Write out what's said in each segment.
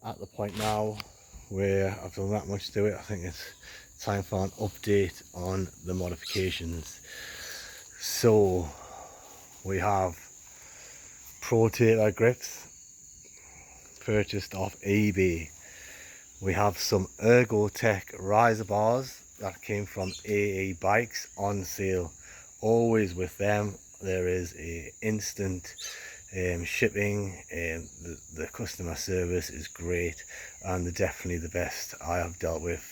at the point now where I've done that much to it. I think it's time for an update on the modifications. So we have Protator grips purchased off eBay. We have some Ergotech riser bars that came from AA Bikes on sale. Always with them there is a instant shipping, the customer service is great, and they're definitely the best I have dealt with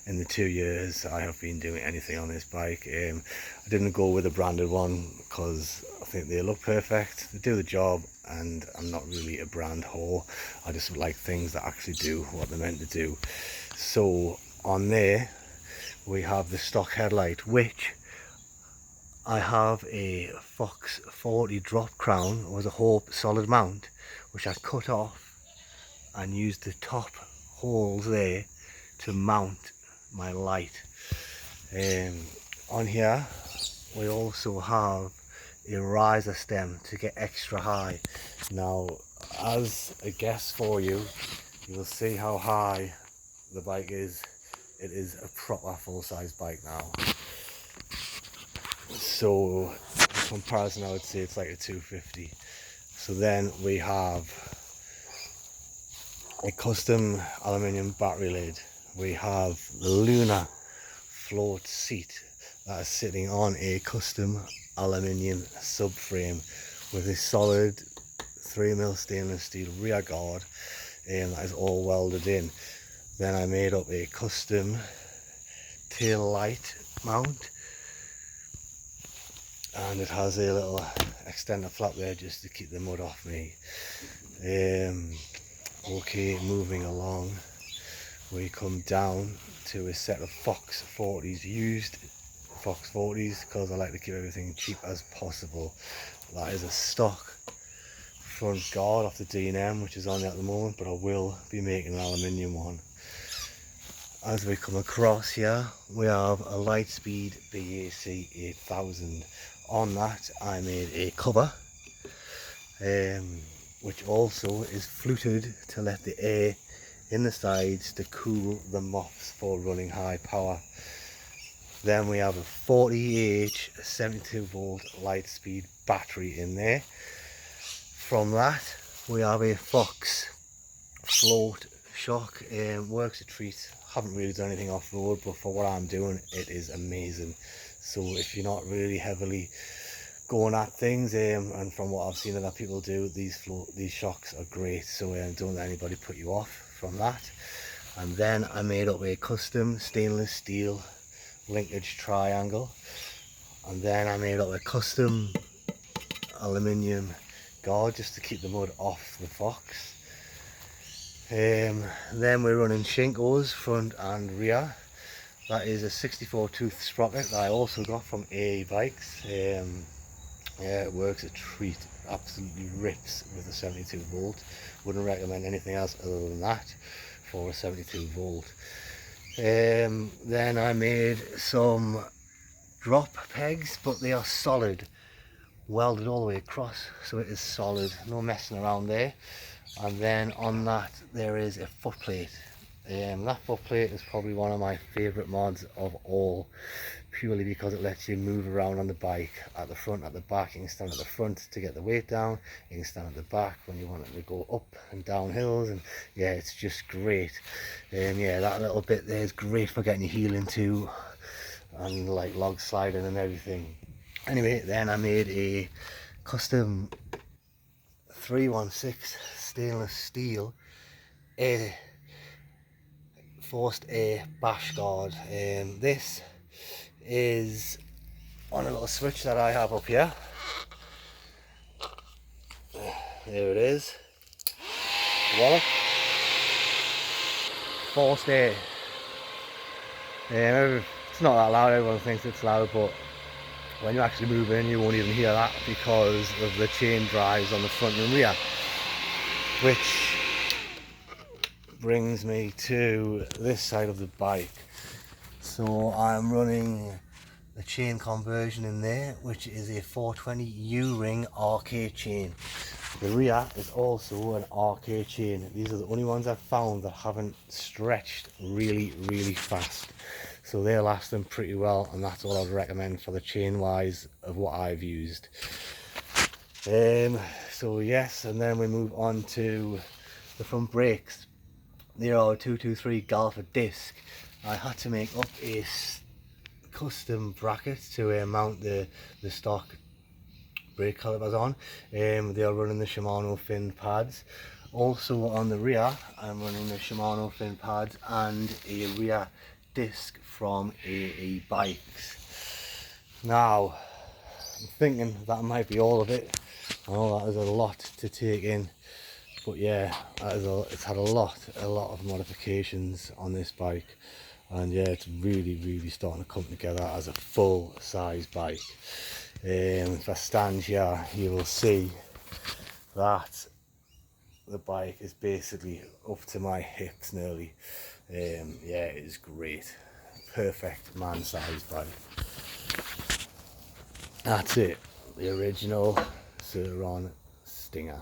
in the 2 years I have been doing anything on this bike. I didn't go with a branded one because I think they look perfect, they do the job, and I'm not really a brand whore. I just like things that actually do what they're meant to do. So on there we have the stock headlight, which I have a Fox 40 drop crown. It was a Hope solid mount which I cut off and used the top holes there to mount my light. On here we also have a riser stem to get extra high. Now, as a guess for you, you will see how high the bike is. It is a proper full-size bike now. So in comparison, I would say it's like a 250. So then we have a custom aluminium battery lid. We have the Lunar float seat that is sitting on a custom aluminium subframe with a solid 3mm stainless steel rear guard, and that is all welded in. Then I made up a custom tail light mount, and it has a little extender flap there just to keep the mud off me. Okay, moving along, we come down to a set of Fox 40s, used Fox 40s, because I like to keep everything cheap as possible. That is a stock front guard off the D&M, which is on there at the moment, but I will be making an aluminium one. As we come across here, we have a Lightspeed BAC 8000. On that I made a cover, which also is fluted to let the air in the sides to cool the moths for running high power. Then we have a 40Ah 72V Lightspeed battery in there. From that we have a Fox float shock, works a treat. Haven't really done anything off-road, but for what I'm doing it is amazing. So if you're not really heavily going at things, and from what I've seen other people do, these shocks are great. So don't let anybody put you off from that. And then I made up a custom stainless steel linkage triangle, and then I made up a custom aluminium guard just to keep the mud off the Fox. Then we're running Shinkos front and rear. That is a 64 tooth sprocket that I also got from AA Bikes. Yeah, it works a treat, absolutely rips with a 72V. Wouldn't recommend anything else other than that for a 72V. Then I made some drop pegs, but they are solid, welded all the way across, so it is solid, no messing around there. And then on that there is a foot plate. That foot plate is probably one of my favourite mods of all, purely because it lets you move around on the bike at the front, at the back. You can stand at the front to get the weight down, you can stand at the back when you want it to go up and down hills, and yeah, it's just great. Yeah, that little bit there is great for getting your heel into and like log sliding and everything. Anyway, then I made a custom 316 stainless steel air forced air bash guard. This is on a little switch that I have up here. There it is. Voila. Forced air. It's not that loud, everyone thinks it's loud, but when you actually move in you won't even hear that because of the chain drives on the front and rear. Which brings me to this side of the bike. So I'm running the chain conversion in there, which is a 420 U-ring arcade chain. The rear is also an arcade chain. These are the only ones I've found that haven't stretched really fast, so they're lasting pretty well, and that's all I'd recommend for the chain wise of what I've used. So yes, and then we move on to the front brakes. They are a 223 Galfa disc. I had to make up a custom bracket to mount the stock brake calipers on. They are running the Shimano fin pads. Also on the rear, I'm running the Shimano fin pads and a rear disc from AE Bikes. Now, I'm thinking that might be all of it. I know that is a lot to take in, but yeah, it's had a lot of modifications on this bike, and yeah, it's really starting to come together as a full size bike. If I stand here, you will see that the bike is basically up to my hips nearly. Yeah, it is great, perfect man-sized bike. That's it, the original Surron Stinger.